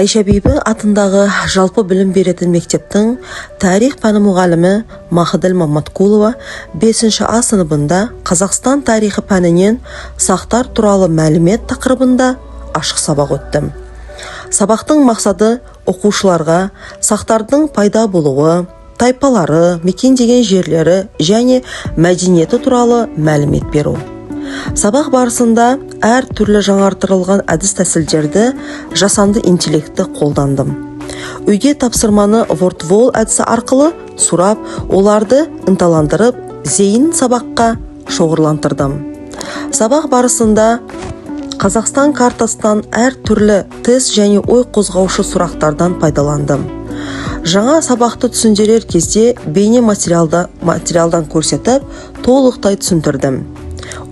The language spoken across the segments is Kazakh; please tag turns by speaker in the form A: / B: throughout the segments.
A: Айша Бибі атындағы жалпы білім беретін мектептің тарих пәні мұғалімі Махаділ Маматкулова 5-ші А сыныбында Қазақстан тарихы пәнінен сақтар туралы мәлімет тақырыбында ашық сабақ өттім. Сабақтың мақсаты оқушыларға сақтардың пайда болуы, тайпалары, мекендеген жерлері және мәдениеті туралы мәлімет беру. Сабақ барысында әр түрлі жаңартырылған әдіс тәсілдерді жасанды интеллектті қолдандым. Үйге тапсырманы вортвол әдісі арқылы сұрап, оларды ынталандырып, зейін сабаққа шоғырлантырдым. Сабақ барысында Қазақстан картасынан әр түрлі тест және ой қозғаушы сұрақтардан пайдаландым. Жаңа сабақты түсіндірер кезде бейне материалдан көрсетіп, толықтай түсіндірдім.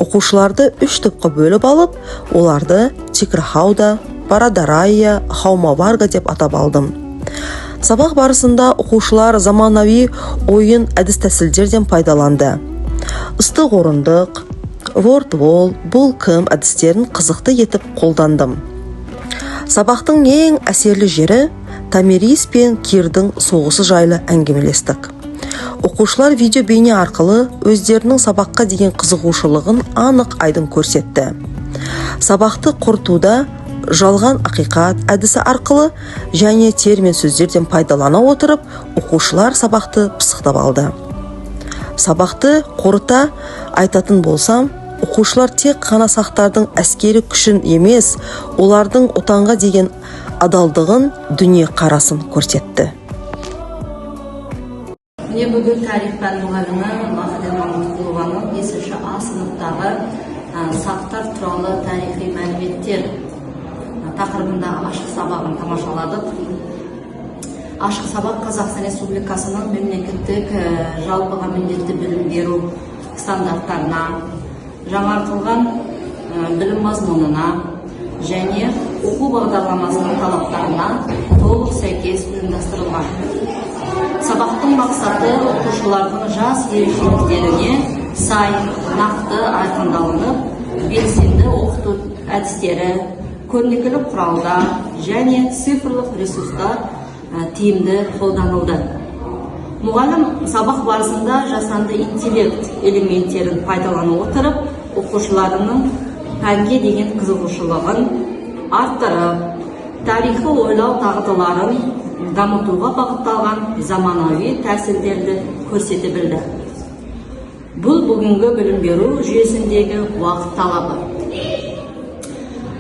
A: Оқушыларды 3 топқа бөліп алып, оларды Тикрахауда, Барадарайя, Хаумаварга деп атап алдым. Сабақ барысында оқушылар заманауи ойын әдіс тәсілдерден пайдаланды. Ыстық орындық, вортвол, бұл кім әдістерін қызықты етіп қолдандым. Сабақтың ең әсерлі жері Томирис пен Кирдің соғысы жайлы әңгімелестік. Оқушылар видео бейне арқылы өздерінің сабаққа деген қызығушылығын анық айдын көрсетті. Сабақты қорытуда жалған ақиқат әдісі арқылы және термин сөздерден пайдалана отырып, оқушылар сабақты пысықтап алды. Сабақты қорыта айтатын болсам, оқушылар тек қана сақтардың әскери күшін емес, олардың отанға деген адалдығын, дүние қарасын көрсетті.
B: Міне бүгін тарих пән мұғалімі Махаділ Маматкулованың 5-ші А сыныптағы сақтар туралы тарихи мәліметтер тақырыбындағы ашық сабағын тамашаладық. Ашық сабақ Қазақстан Республикасының мемлекеттік жалпыға міндетті білім беру стандарттарына, жаңартылған білім мазмұнына және оқу бағдарламасының талаптарына толық сәйкес ұйымдастырылған. Сабақтың мақсаты оқушылардың жас ерекшеліктеріне сай, нақты айқындалынып, белсенді оқыту әдістері, көрнекілік құралдар және цифрлық ресурстар тиімді қолданылды. Мұғалім сабақ барысында жасанды интеллект элементтерін пайдалана отырып, оқушыларының пәнге деген қызығушылығын арттырып, тарихи ойлау дағдыларын дамытуға бағытталған заманауи тәсілдерді көрсете білді. Бұл бүгінгі білім беру жүйесіндегі уақыт талабы.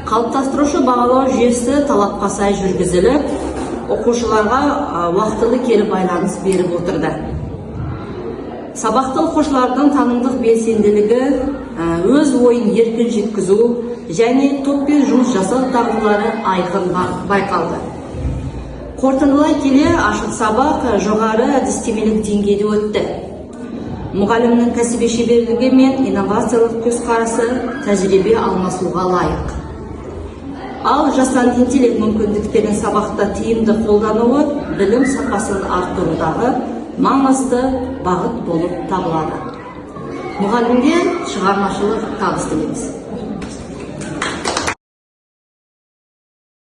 B: Қалыптастырушы бағалау жүйесі талапқа сай жүргізіліп, оқушыларға уақытылы кері байланыс беріп отырды. Сабақты оқушылардың танымдық белсенділігі, өз ойын еркін жеткізу және топпен жұмыс жасау дағдылары айқын байқалды. Қорытындылай келе, ашық сабақ жоғары әдістемелік деңгейде өтті. Мұғалімнің кәсіби шеберлігі мен инновациялық көзқарасы тәжірибе алмасуға лайық. Ал жасанды интеллект мүмкіндіктерін сабақта тиімді қолдануы білім сапасын арттырудағы маңызды бағыт болып табылады. Мұғалімге шығармашылық табыс тілейміз.